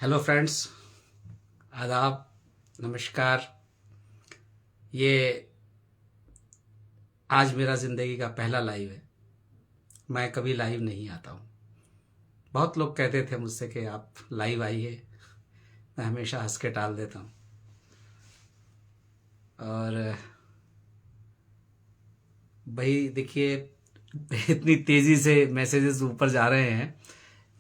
Hello friends, आदाब, नमस्कार। ये आज मेरा ज़िंदगी का पहला लाइव है। मैं कभी लाइव नहीं आता हूँ। बहुत लोग कहते थे मुझसे कि आप लाइव आइए। मैं हमेशा हंस के टाल देता हूँ। और भाई देखिए, इतनी तेज़ी से मैसेजेस ऊपर जा रहे हैं।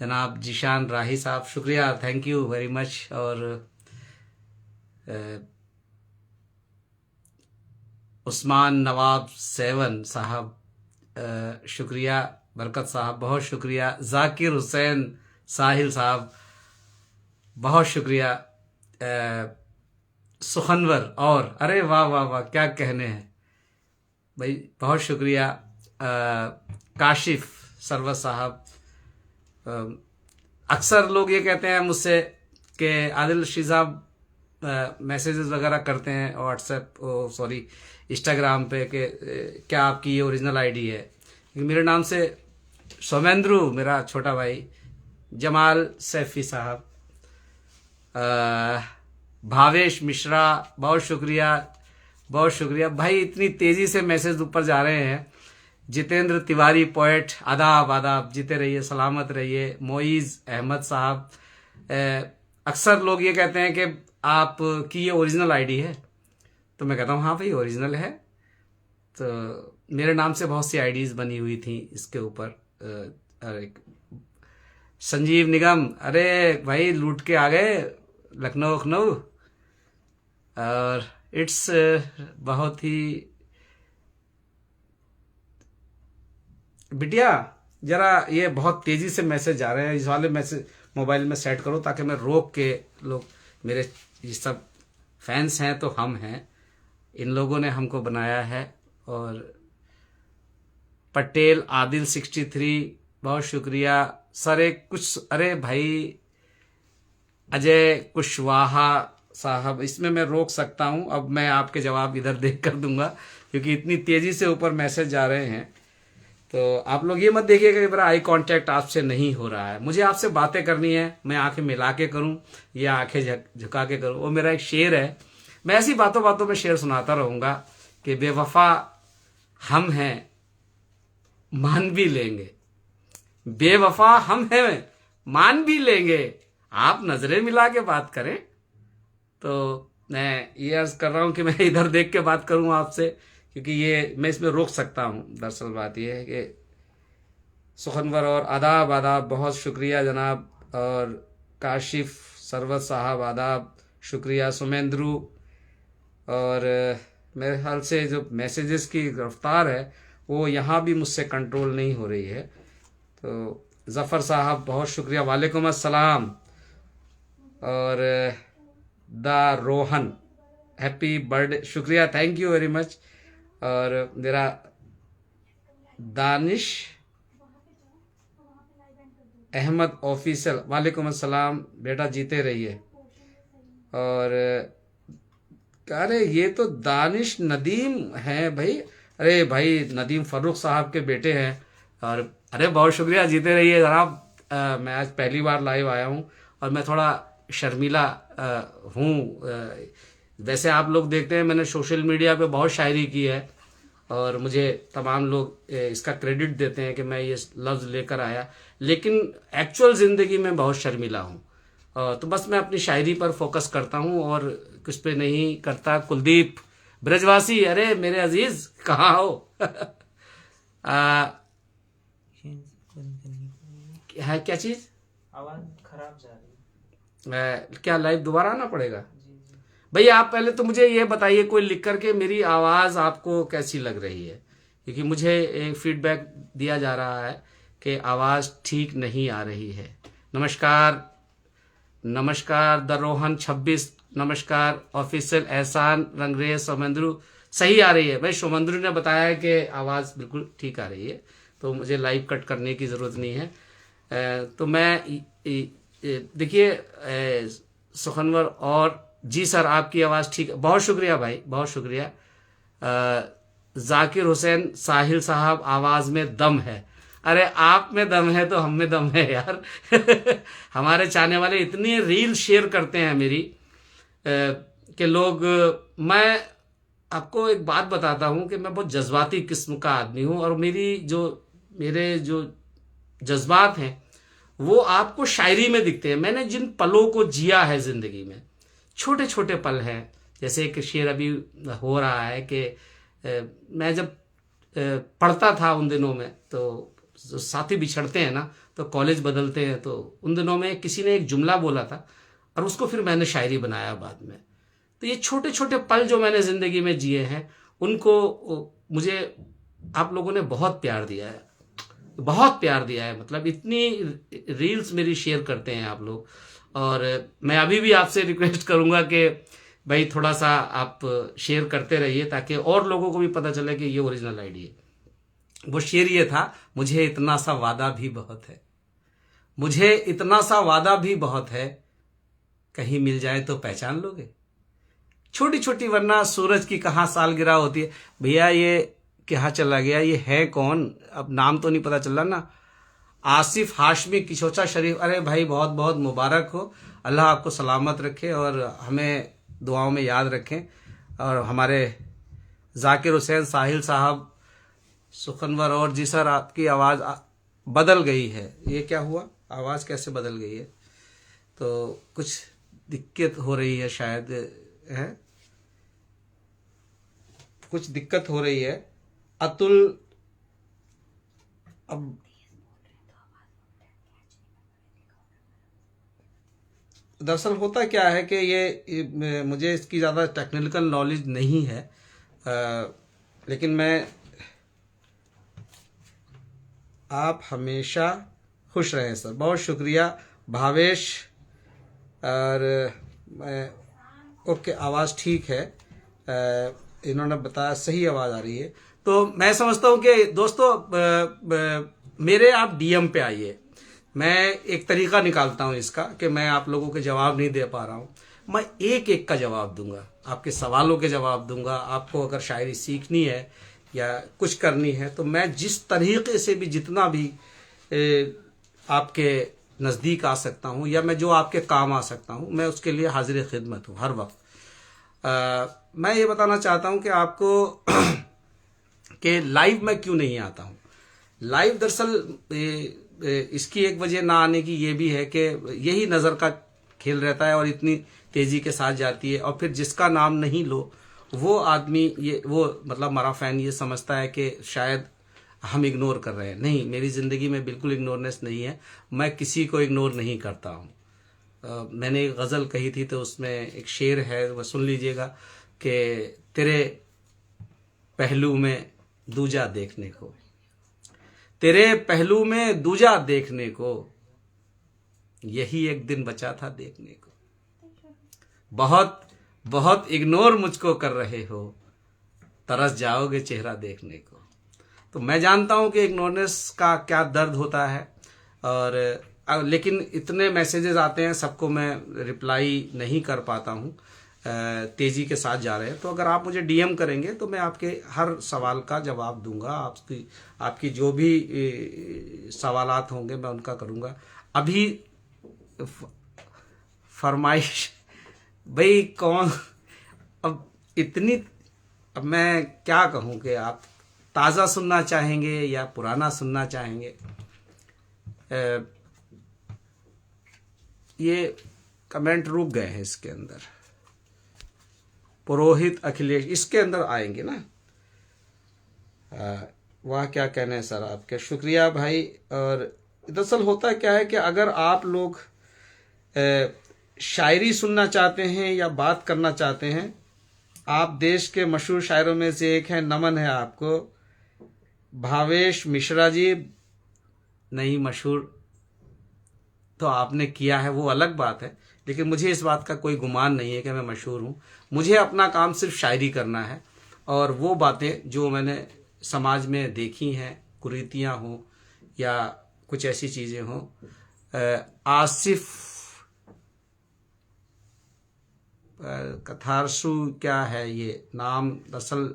जनाब जीशान राही साहब, शुक्रिया, थैंक यू वेरी मच। और उस्मान नवाब सेवन साहब, शुक्रिया। बरकत साहब बहुत शुक्रिया। जाकिर हुसैन साहिल साहब बहुत शुक्रिया। सुखनवर, और अरे वाह वाह वाह, क्या कहने हैं भाई, बहुत शुक्रिया। काशिफ सरवर साहब, अक्सर लोग ये कहते हैं मुझसे कि आदिल रशीद साहब मैसेजेस वगैरह करते हैं व्हाट्सएप, सॉरी इंस्टाग्राम पे कि क्या आपकी ये ओरिजिनल आईडी है। मेरे नाम से सोमेंद्रू, मेरा छोटा भाई, जमाल सैफी साहब, भावेश मिश्रा, बहुत शुक्रिया, बहुत शुक्रिया भाई। इतनी तेज़ी से मैसेज ऊपर जा रहे हैं। जितेंद्र तिवारी पोएट, आदाब आदाब, जीते रहिए, सलामत रहिए। मोइज़ अहमद साहब, अक्सर लोग ये कहते हैं कि आपकी ये ओरिजिनल आईडी है, तो मैं कहता हूँ हाँ भाई ओरिजिनल है। तो मेरे नाम से बहुत सी आईडीज़ बनी हुई थी इसके ऊपर। अरे संजीव निगम, अरे भाई लूट के आ गए लखनऊ लखनऊ। और इट्स बहुत ही बिटिया, जरा ये बहुत तेज़ी से मैसेज आ रहे हैं, इस वाले मैसेज मोबाइल में सेट करो ताकि मैं रोक के, लोग मेरे ये सब फैंस हैं तो हम हैं, इन लोगों ने हमको बनाया है। और पटेल आदिल 63, बहुत शुक्रिया सर। एक कुछ, अरे भाई अजय कुशवाहा साहब, इसमें मैं रोक सकता हूं, अब मैं आपके जवाब इधर देख कर दूंगा क्योंकि इतनी तेज़ी से ऊपर मैसेज जा रहे हैं। तो आप लोग ये मत देखिएगा कि मेरा आई कांटेक्ट आपसे नहीं हो रहा है। मुझे आपसे बातें करनी है, मैं आंखें मिला के करूं या आंखें झुका के करूं, वो मेरा एक शेर है। मैं ऐसी बातों बातों में शेर सुनाता रहूंगा कि बेवफा हम हैं, मान भी लेंगे। बेवफा हम हैं, मान भी लेंगे। आप नजरें मिला के बात करें। तो मैं ये अर्ज कर रहा हूं कि मैं इधर देख के बात करूं आपसे, क्योंकि ये मैं इसमें रोक सकता हूं। दरअसल बात यह है कि सुखनवर और आदाब आदाब, बहुत शुक्रिया जनाब। और काशिफ सरवत साहब, आदाब, शुक्रिया। सुमेंद्रू, और मेरे ख्याल से जो मैसेजेस की रफ्तार है वो यहाँ भी मुझसे कंट्रोल नहीं हो रही है। तो ज़फ़र साहब बहुत शुक्रिया, वालेकुम अस्सलाम। और द रोहन, हैप्पी बर्थडे, शुक्रिया, थैंक यू वेरी मच। और मेरा दानिश अहमद ऑफिशियल, वालेकुम अस्सलाम बेटा, जीते रहिए। और अरे ये तो दानिश नदीम हैं भाई, अरे भाई नदीम फर्रुख साहब के बेटे हैं। और अरे बहुत शुक्रिया, जीते रहिए जनाब। मैं आज पहली बार लाइव आया हूँ और मैं थोड़ा शर्मीला हूँ। वैसे आप लोग देखते हैं मैंने सोशल मीडिया पे बहुत शायरी की है और मुझे तमाम लोग इसका क्रेडिट देते हैं कि मैं ये लफ्ज़ लेकर आया, लेकिन एक्चुअल ज़िंदगी में बहुत शर्मीला हूँ। तो बस मैं अपनी शायरी पर फोकस करता हूँ और कुछ पे नहीं करता। कुलदीप ब्रजवासी, अरे मेरे अजीज कहाँ हो? है क्या चीज़? आवाज खराब जा रही है। क्या लाइव दोबारा आना पड़ेगा? भैया आप पहले तो मुझे ये बताइए कोई लिख करके, मेरी आवाज़ आपको कैसी लग रही है? क्योंकि मुझे एक फीडबैक दिया जा रहा है कि आवाज़ ठीक नहीं आ रही है। नमस्कार, नमस्कार द रोहन 26, नमस्कार ऑफिशियल एहसान रंगरेज, सोमेंद्रू सही आ रही है भाई। सोमेंद्रू ने बताया है कि आवाज़ बिल्कुल ठीक आ रही है, तो मुझे लाइव कट करने की ज़रूरत नहीं है। तो मैं देखिए सुखनवर, और जी सर आपकी आवाज़ ठीक है, बहुत शुक्रिया भाई, बहुत शुक्रिया। जाकिर हुसैन साहिल साहब, आवाज़ में दम है। अरे आप में दम है तो हम में दम है यार। हमारे चाहने वाले इतनी रील शेयर करते हैं मेरी कि लोग, मैं आपको एक बात बताता हूँ कि मैं बहुत जज्बाती किस्म का आदमी हूँ, और मेरे जो जज्बात हैं वो आपको शायरी में दिखते हैं। मैंने जिन पलों को जिया है ज़िंदगी में, छोटे छोटे पल हैं, जैसे एक शेर अभी हो रहा है कि मैं जब पढ़ता था उन दिनों में, तो जो साथी बिछड़ते हैं ना तो कॉलेज बदलते हैं, तो उन दिनों में किसी ने एक जुमला बोला था और उसको फिर मैंने शायरी बनाया बाद में। तो ये छोटे छोटे पल जो मैंने ज़िंदगी में जिए हैं, उनको मुझे आप लोगों ने बहुत प्यार दिया है, बहुत प्यार दिया है। मतलब इतनी रील्स मेरी शेयर करते हैं आप लोग, और मैं अभी भी आपसे रिक्वेस्ट करूंगा कि भाई थोड़ा सा आप शेयर करते रहिए, ताकि और लोगों को भी पता चले कि ये ओरिजिनल आईडी है। वो शेर ये था, मुझे इतना सा वादा भी बहुत है, मुझे इतना सा वादा भी बहुत है, कहीं मिल जाए तो पहचान लोगे। छोटी छोटी वरना सूरज की कहाँ सालगिरह होती है। भैया ये क्या चला गया, ये है कौन, अब नाम तो नहीं पता चल रहा ना। आसिफ हाशमी किशोचा शरीफ, अरे भाई बहुत बहुत मुबारक हो, अल्लाह आपको सलामत रखे और हमें दुआओं में याद रखें। और हमारे जाकिर हुसैन साहिल साहब सुखनवर, और जी सर आपकी आवाज़ बदल गई है, ये क्या हुआ, आवाज़ कैसे बदल गई है, तो कुछ दिक्कत हो रही है शायद, है कुछ दिक्कत हो रही है। अतुल, अब दरअसल होता क्या है कि ये मुझे इसकी ज़्यादा टेक्निकल नॉलेज नहीं है, लेकिन मैं, आप हमेशा खुश रहें सर, बहुत शुक्रिया भावेश। और मैं, ओके आवाज़ ठीक है, इन्होंने बताया सही आवाज़ आ रही है। तो मैं समझता हूँ कि दोस्तों मेरे आप डीएम पे आइए, मैं एक तरीका निकालता हूँ इसका कि मैं आप लोगों के जवाब नहीं दे पा रहा हूँ, मैं एक एक का जवाब दूंगा, आपके सवालों के जवाब दूंगा। आपको अगर शायरी सीखनी है या कुछ करनी है, तो मैं जिस तरीके से भी, जितना भी आपके नज़दीक आ सकता हूँ या मैं जो आपके काम आ सकता हूँ, मैं उसके लिए हाजिर खिदमत हूँ हर वक्त। मैं ये बताना चाहता हूँ कि आपको कि लाइव मैं क्यों नहीं आता हूँ। लाइव दरअसल इसकी एक वजह ना आने की ये भी है कि यही नज़र का खेल रहता है और इतनी तेज़ी के साथ जाती है, और फिर जिसका नाम नहीं लो वो आदमी, ये वो मतलब हमारा फ़ैन ये समझता है कि शायद हम इग्नोर कर रहे हैं। नहीं, मेरी ज़िंदगी में बिल्कुल इग्नोरनेस नहीं है, मैं किसी को इग्नोर नहीं करता हूँ। मैंने एक गज़ल कही थी, तो उसमें एक शेर है, वह सुन लीजिएगा कि तेरे पहलू में दूजा देखने को, तेरे पहलू में दूजा देखने को, यही एक दिन बचा था देखने को, बहुत बहुत इग्नोर मुझको कर रहे हो, तरस जाओगे चेहरा देखने को। तो मैं जानता हूं कि इग्नोरनेस का क्या दर्द होता है, और लेकिन इतने मैसेजेस आते हैं, सबको मैं रिप्लाई नहीं कर पाता हूं, तेज़ी के साथ जा रहे हैं। तो अगर आप मुझे डीएम करेंगे तो मैं आपके हर सवाल का जवाब दूंगा, आपकी जो भी सवालात होंगे मैं उनका करूंगा। अभी फरमाइश भाई कौन, अब मैं क्या कहूँ कि आप ताज़ा सुनना चाहेंगे या पुराना सुनना चाहेंगे। ये कमेंट रुक गए हैं इसके अंदर, पुरोहित अखिलेश इसके अंदर आएंगे ना। वाह क्या कहने हैं सर आपके, शुक्रिया भाई। और दरअसल होता क्या है कि अगर आप लोग शायरी सुनना चाहते हैं या बात करना चाहते हैं, आप देश के मशहूर शायरों में से एक हैं, नमन है आपको, भावेश मिश्रा जी। नहीं मशहूर तो आपने किया है वो अलग बात है, लेकिन मुझे इस बात का कोई गुमान नहीं है कि मैं मशहूर हूँ। मुझे अपना काम सिर्फ शायरी करना है, और वो बातें जो मैंने समाज में देखी हैं, कुरीतियाँ हों या कुछ ऐसी चीज़ें हों। आसिफ कथारसू क्या है ये नाम, दरअसल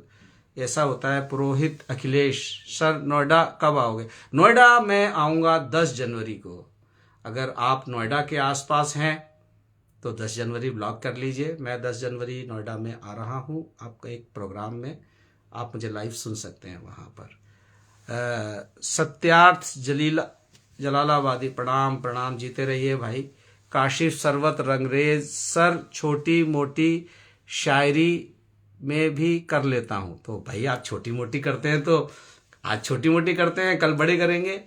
ऐसा होता है। पुरोहित अखिलेश, सर नोएडा कब आओगे? नोएडा मैं आऊँगा 10 जनवरी को। अगर आप नोएडा के आसपास हैं तो 10 जनवरी ब्लॉक कर लीजिए। मैं 10 जनवरी नोएडा में आ रहा हूँ आपका एक प्रोग्राम में, आप मुझे लाइव सुन सकते हैं वहाँ पर। सत्यार्थ जलालाबादी, प्रणाम प्रणाम, जीते रहिए भाई। काशिफ सरवत रंगरेज, सर छोटी मोटी शायरी में भी कर लेता हूँ। तो भाई आप छोटी मोटी करते हैं तो आज छोटी मोटी करते हैं, कल बड़े करेंगे।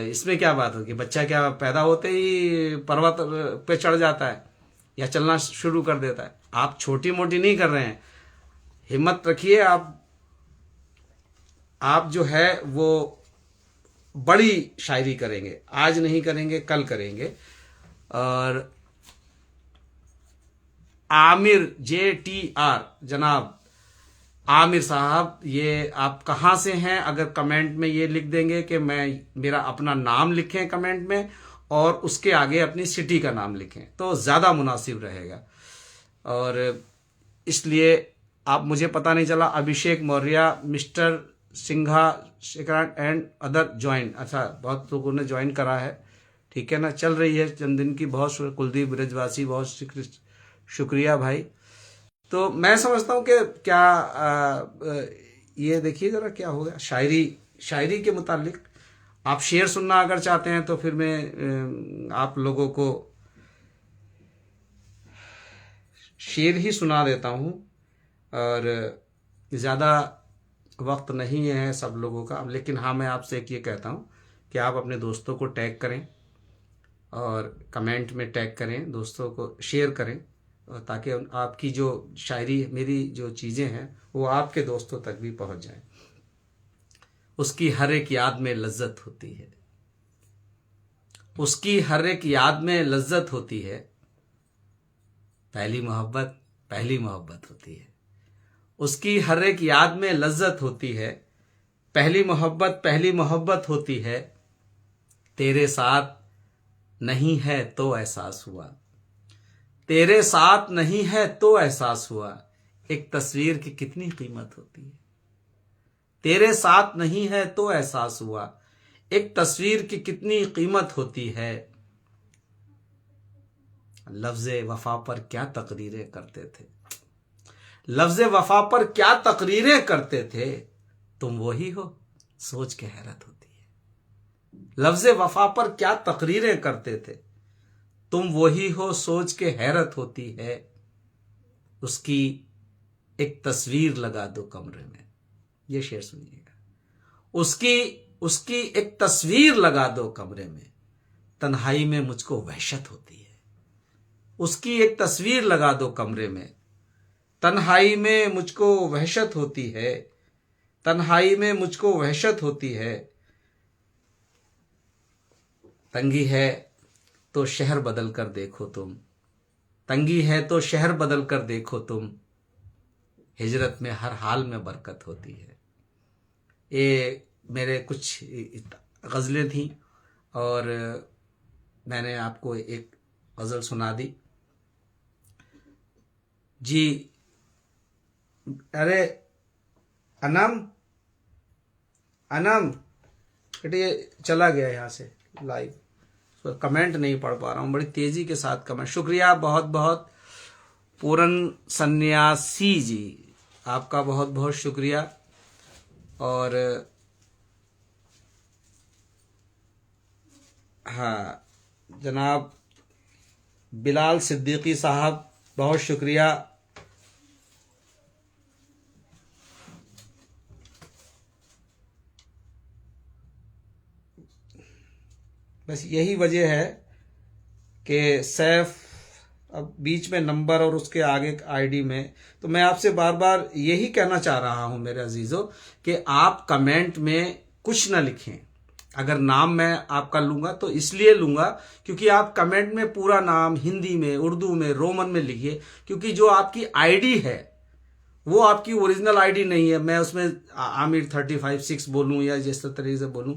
इसमें क्या बात होगी? बच्चा क्या पैदा होते ही पर्वत पे चढ़ जाता है या चलना शुरू कर देता है? आप छोटी मोटी नहीं कर रहे हैं, हिम्मत रखिए। आप जो है वो बड़ी शायरी करेंगे, आज नहीं करेंगे कल करेंगे। और आमिर JTR, जनाब आमिर साहब, ये आप कहाँ से हैं? अगर कमेंट में ये लिख देंगे कि मेरा अपना नाम लिखें कमेंट में और उसके आगे अपनी सिटी का नाम लिखें तो ज़्यादा मुनासिब रहेगा। और इसलिए आप, मुझे पता नहीं चला, Abhishek Maurya, mister Singha Shikaran and other join. अच्छा, बहुत लोगों ने ज्वाइन करा है, ठीक है ना, चल रही है जन्मदिन की। बहुत कुलदीप ब्रजवासी, बहुत शुक्रिया भाई। तो मैं समझता हूँ कि क्या ये देखिए ज़रा क्या हो गया। शायरी के मुतालिक आप शेर सुनना अगर चाहते हैं तो फिर मैं आप लोगों को शेर ही सुना देता हूँ। और ज़्यादा वक्त नहीं है सब लोगों का, लेकिन हाँ मैं आपसे एक ये कहता हूँ कि आप अपने दोस्तों को टैग करें और कमेंट में टैग करें, दोस्तों को शेयर करें, ताकि आपकी जो शायरी, मेरी जो चीज़ें हैं वो आपके दोस्तों तक भी पहुंच जाएं। उसकी हर एक याद में लज्जत होती है, उसकी हर एक याद में लज्जत होती है। पहली मोहब्बत होती है। उसकी हर एक याद में लज्जत होती है। पहली मोहब्बत होती है। तेरे साथ नहीं है तो एहसास हुआ, तेरे साथ नहीं है तो एहसास हुआ। एक तस्वीर की कितनी कीमत होती है। तेरे साथ नहीं है तो एहसास हुआ, एक तस्वीर की कितनी कीमत होती है। लफ्ज़े वफा पर क्या तकरीरें करते थे, लफ्ज़े वफा पर क्या तकरीरें करते थे। तुम वही हो, सोच के हैरत होती है। लफ्ज़े वफा पर क्या तकरीरें करते थे, तुम वही हो, सोच के हैरत होती है। उसकी एक तस्वीर लगा दो कमरे में। ये शेर सुनिएगा। उसकी एक तस्वीर लगा दो कमरे में, तन्हाई में मुझको वहशत होती है। उसकी एक तस्वीर लगा दो कमरे में, तन्हाई में मुझको वहशत होती है। तन्हाई में मुझको वहशत होती है। तंगी है तो शहर बदल कर देखो तुम, तंगी है तो शहर बदल कर देखो तुम। हिजरत में हर हाल में बरकत होती है। ये मेरे कुछ गज़लें थीं और मैंने आपको एक गज़ल सुना दी जी। अरे अनम बेटे, ये चला गया यहाँ से लाइव, तो कमेंट नहीं पढ़ पा रहा हूँ, बड़ी तेज़ी के साथ कमेंट। शुक्रिया बहुत बहुत पूरन सन्यासी जी, आपका बहुत बहुत शुक्रिया। और हाँ जनाब बिलाल सिद्दीकी साहब, बहुत शुक्रिया। बस यही वजह है कि सैफ अब बीच में नंबर और उसके आगे आईडी में, तो मैं आपसे बार बार यही कहना चाह रहा हूं मेरे अजीजों कि आप कमेंट में कुछ ना लिखें। अगर नाम मैं आपका लूंगा तो इसलिए लूंगा क्योंकि आप कमेंट में पूरा नाम हिंदी में, उर्दू में, रोमन में लिखिए, क्योंकि जो आपकी आईडी है वो आपकी ओरिजिनल आईडी नहीं है। मैं उसमें आमिर 356 बोलूं या जिस तरीके से बोलूं,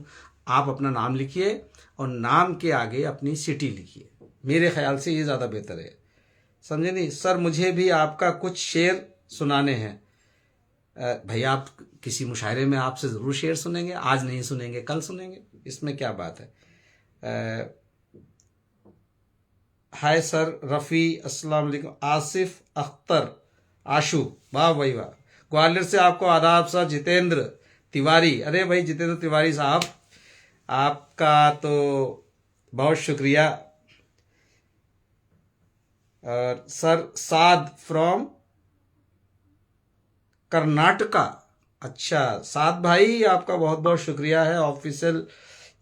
आप अपना नाम लिखिए और नाम के आगे अपनी सिटी लिखिए। मेरे ख्याल से ये ज़्यादा बेहतर है, समझे नहीं? सर मुझे भी आपका कुछ शेर सुनाने हैं। भाई आप किसी मुशायरे में आपसे ज़रूर शेर सुनेंगे, आज नहीं सुनेंगे कल सुनेंगे, इसमें क्या बात है। हाय सर रफ़ी, अस्सलाम वालेकुम। आसिफ अख्तर आशु, वाह भाई वाह। ग्वालियर से आपको आदाब सर। जितेंद्र तिवारी, अरे भाई जितेंद्र तिवारी साहब, आपका तो बहुत शुक्रिया। और सर साद फ्रॉम कर्नाटका, अच्छा साद भाई आपका बहुत बहुत शुक्रिया है। ऑफिशियल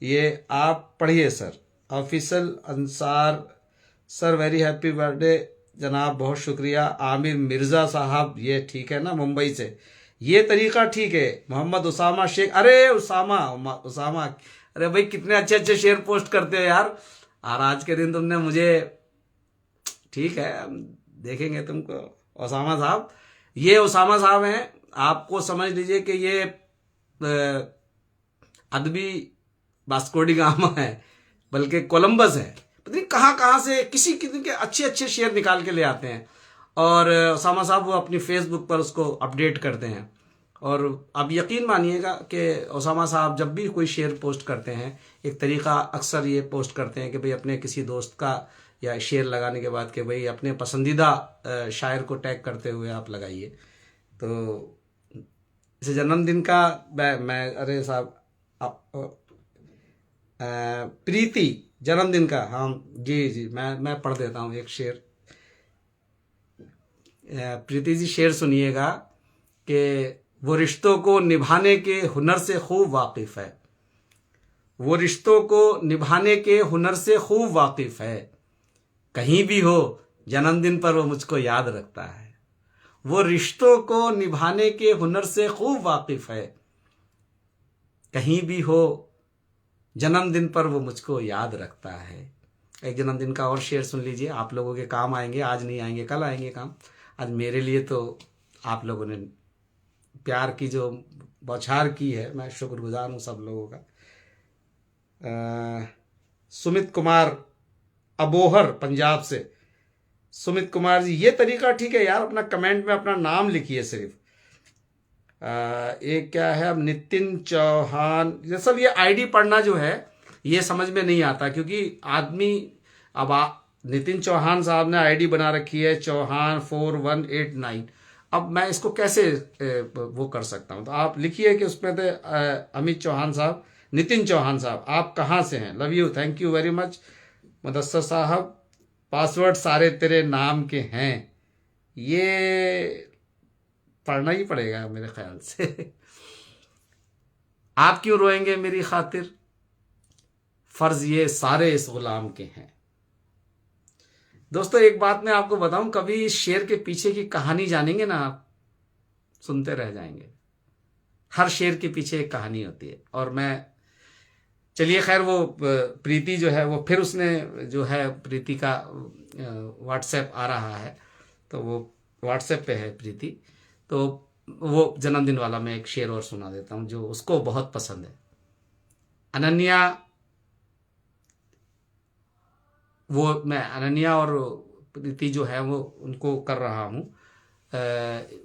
ये आप पढ़िए sir. Official Ansar sir very happy birthday जनाब, बहुत शुक्रिया। आमिर मिर्ज़ा साहब, ये ठीक है ना, मुंबई से, ये तरीका ठीक है। मोहम्मद उसामा शेख, अरे उसामा, अरे भाई कितने अच्छे अच्छे शेर पोस्ट करते हो यार। और आज के दिन तुमने मुझे, ठीक है हम देखेंगे तुमको। उसामा साहब, ये उसामा साहब हैं, आपको समझ लीजिए कि ये अदबी वास्को डी गामा है, बल्कि कोलंबस है। पता नहीं कहाँ कहाँ से किसी किसी के अच्छे अच्छे शेर निकाल के ले आते हैं। और उसामा साहब वो अपनी फेसबुक पर उसको अपडेट करते हैं। और अब यकीन मानिएगा कि उसामा साहब जब भी कोई शेर पोस्ट करते हैं, एक तरीका अक्सर ये पोस्ट करते हैं कि भाई अपने किसी दोस्त का या शेर लगाने के बाद कि भाई अपने पसंदीदा शायर को टैग करते हुए आप लगाइए। तो इसे जन्मदिन का मैं अरे साहब प्रीति जन्मदिन का, हाँ जी जी, मैं पढ़ देता हूँ एक शेर। प्रीति जी शेर सुनिएगा कि वो रिश्तों को निभाने के हुनर से खूब वाकिफ है, वो रिश्तों को निभाने के हुनर से खूब वाकिफ है, कहीं भी हो जन्मदिन पर वो मुझको याद रखता है। वो रिश्तों को निभाने के हुनर से खूब वाकिफ है, कहीं भी हो जन्मदिन पर वो मुझको याद रखता है। एक जन्मदिन का और शेर सुन लीजिए, आप लोगों के काम आएंगे, आज नहीं आएंगे कल आएंगे काम। आज मेरे लिए तो आप लोगों ने प्यार की जो बौछार की है, मैं शुक्रगुजार हूँ सब लोगों का। सुमित कुमार अबोहर पंजाब से, सुमित कुमार जी ये तरीका ठीक है यार, अपना कमेंट में अपना नाम लिखिए सिर्फ। एक क्या है अब, नितिन चौहान, ये सब ये आईडी पढ़ना जो है ये समझ में नहीं आता, क्योंकि आदमी अब नितिन चौहान साहब ने आईडी बना रखी है चौहान 4189। अब मैं इसको कैसे वो कर सकता हूँ? तो आप लिखिए कि उसमें थे अमित चौहान साहब, नितिन चौहान साहब, आप कहाँ से हैं? Love you, thank you very much. Mudassar साहब, पासवर्ड सारे तेरे नाम के हैं, ये पढ़ना ही पड़ेगा मेरे ख्याल से। आप क्यों रोएंगे मेरी खातिर, फर्ज ये सारे इस गुलाम के हैं। दोस्तों एक बात मैं आपको बताऊं, कभी इस शेर के पीछे की कहानी जानेंगे ना आप, सुनते रह जाएंगे। हर शेर के पीछे एक कहानी होती है। और मैं, चलिए खैर, वो प्रीति जो है वो फिर उसने जो है, प्रीति का व्हाट्सएप आ रहा है, तो वो व्हाट्सएप पे है प्रीति, तो वो जन्मदिन वाला मैं एक शेर और सुना देता हूँ जो उसको बहुत पसंद है। अनन्या, वो मैं अनन्या और प्रीति जो है वो उनको कर रहा हूँ।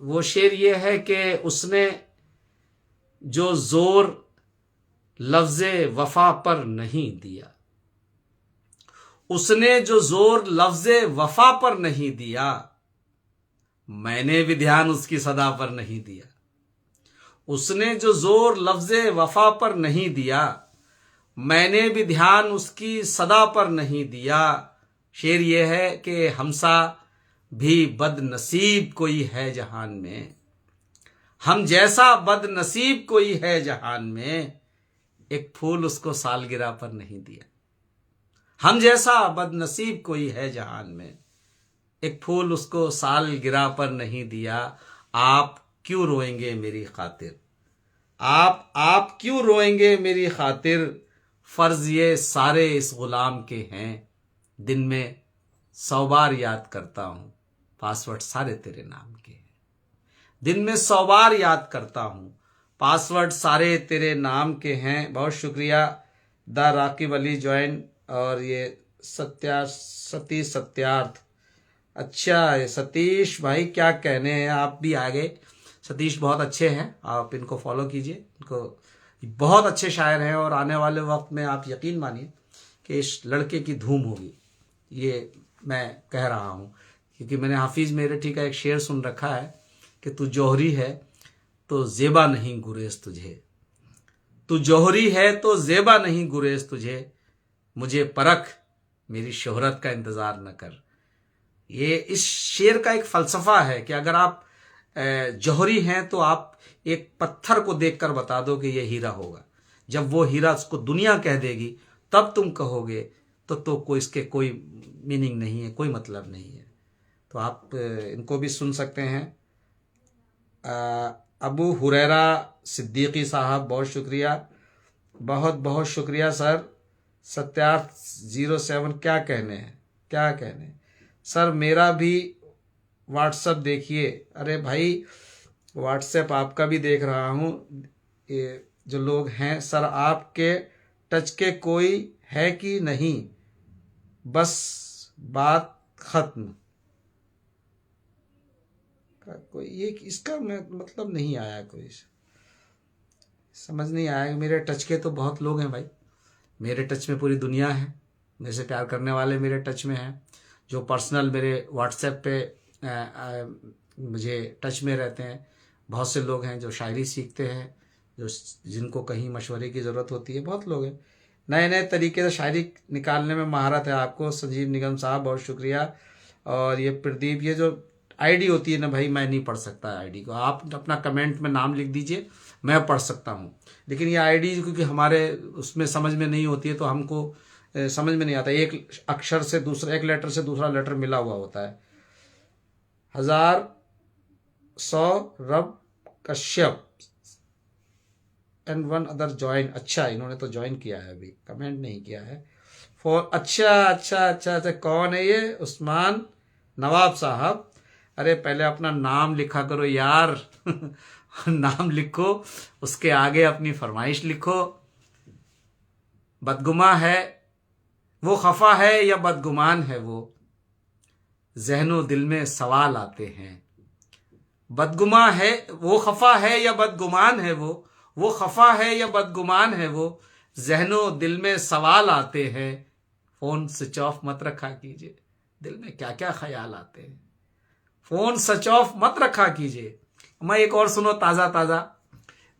वो शेर ये है कि उसने जो जोर लफ्ज़े वफा पर नहीं दिया, उसने जो जोर लफ्ज़े वफा पर नहीं दिया, मैंने भी ध्यान उसकी सदा पर नहीं दिया। उसने जो जोर लफ्ज़े वफा पर नहीं दिया, मैंने भी ध्यान उसकी सदा पर नहीं दिया। शेर ये है कि हमसा भी बदनसीब कोई है जहान में, हम जैसा बदनसीब कोई है जहान में, एक फूल उसको सालगिरह पर नहीं दिया। हम जैसा बदनसीब कोई है जहान में, एक फूल उसको सालगिरह पर नहीं दिया। आप क्यों रोएंगे मेरी खातिर, आप क्यों रोएंगे मेरी खातिर, फर्ज ये सारे इस गुलाम के हैं, दिन में 100 बार याद करता हूं, पासवर्ड सारे तेरे नाम के हैं। दिन में 100 बार याद करता हूं, पासवर्ड सारे तेरे नाम के हैं। बहुत शुक्रिया द राकिब अली ज्वाइन। और ये सतीश सत्यार्थ, अच्छा सतीश भाई क्या कहने हैं, आप भी आ गए। सतीश बहुत अच्छे हैं, आप इनको फॉलो कीजिए, इनको बहुत अच्छे शायर हैं और आने वाले वक्त में आप यकीन मानिए कि इस लड़के की धूम होगी, ये मैं कह रहा हूँ। क्योंकि मैंने हाफिज़ मेरठी का एक शेर सुन रखा है कि तू जौहरी है तो ज़ेबा नहीं गुरेज तुझे, तू जौहरी है तो ज़ेबा नहीं गुरेज तुझे, मुझे परख मेरी शोहरत का इंतज़ार न कर। ये इस शेर का एक फ़लसफ़ा है कि अगर आप जौहरी हैं तो आप एक पत्थर को देखकर बता दो कि ये हीरा होगा, जब वो हीरा उसको दुनिया कह देगी तब तुम कहोगे तो कोई इसके कोई मीनिंग नहीं है, कोई मतलब नहीं है। तो आप इनको भी सुन सकते हैं। अबू हुरैरा सिद्दीकी साहब, बहुत शुक्रिया, बहुत बहुत शुक्रिया सर। सत्यार्थ 07, क्या कहने हैं, क्या कहने सर, मेरा भी व्हाट्सएप देखिए। अरे भाई व्हाट्सएप आपका भी देख रहा हूँ। ये जो लोग हैं सर, आपके टच के कोई है कि नहीं, बस बात खत्म। कोई ये इसका मतलब नहीं आया, कोई समझ नहीं आया। मेरे टच के तो बहुत लोग हैं भाई, मेरे टच में पूरी दुनिया है, मेरे से प्यार करने वाले मेरे टच में हैं, जो पर्सनल मेरे व्हाट्सएप पे मुझे टच में रहते हैं। बहुत से लोग हैं जो शायरी सीखते हैं, जो जिनको कहीं मशवरे की ज़रूरत होती है, बहुत लोग हैं। नए नए तरीके से शायरी निकालने में महारत है आपको। संजीव निगम साहब बहुत शुक्रिया। और ये प्रदीप, ये जो आईडी होती है ना भाई, मैं नहीं पढ़ सकता आईडी को, आप अपना कमेंट में नाम लिख दीजिए, मैं पढ़ सकता हूँ। लेकिन ये आईडी क्योंकि हमारे उसमें समझ में नहीं होती है तो हमको समझ में नहीं आता, एक अक्षर से दूसरा, एक लेटर से दूसरा लेटर मिला हुआ होता है। 1100 रब Kashyap and one other join. अच्छा, इन्होंने तो ज्वाइन किया है, अभी कमेंट नहीं किया है। अच्छा, कौन है ये? उस्मान नवाब साहब। अरे पहले अपना नाम लिखा करो यार नाम लिखो, उसके आगे अपनी फरमाइश लिखो। बदगुमा है वो, खफा है या बदगुमान है वो, ज़हनो दिल में सवाल आते हैं। बदगुमा है वो, खफा है या बदगुमान है वो खफा है या बदगुमान है वो, ज़हनो दिल में सवाल आते हैं। फ़ोन स्विच ऑफ मत रखा कीजिए, दिल में क्या क्या ख्याल आते हैं। फ़ोन स्विच ऑफ मत रखा कीजिए। मैं एक और सुनो ताज़ा ताज़ा,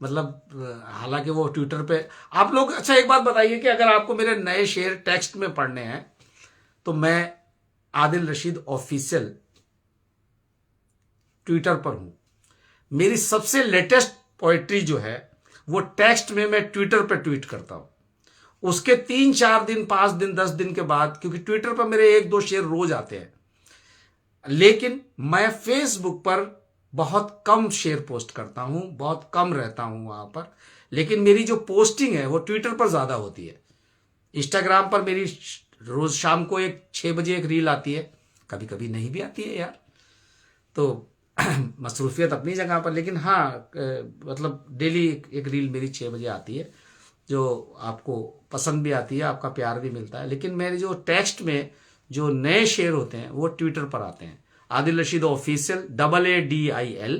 मतलब हालांकि वो ट्विटर पे आप लोग। अच्छा एक बात बताइए कि अगर आपको मेरे नए शेर टेक्स्ट में पढ़ने हैं तो मैं आदिल रशीद ऑफिशियल ट्विटर पर हूं। मेरी सबसे लेटेस्ट पोइट्री जो है वो टेक्स्ट में मैं ट्विटर पर ट्वीट करता हूं। उसके 3-4 दिन, 5 दिन, 10 दिन के बाद, क्योंकि ट्विटर पर मेरे 1-2 शेर रोज आते हैं, लेकिन मैं फेसबुक पर बहुत कम शेर पोस्ट करता हूं, बहुत कम रहता हूं वहां पर। लेकिन मेरी जो पोस्टिंग है वो ट्विटर पर ज्यादा होती है। इंस्टाग्राम पर मेरी रोज शाम को 6 बजे एक रील आती है, कभी कभी नहीं भी आती है यार, तो मसरूफियत अपनी जगह पर। लेकिन हाँ, मतलब डेली एक रील मेरी 6 बजे आती है, जो आपको पसंद भी आती है, आपका प्यार भी मिलता है। लेकिन मेरे जो टेक्स्ट में जो नए शेर होते हैं वो ट्विटर पर आते हैं। Adil Rashid official, ADIL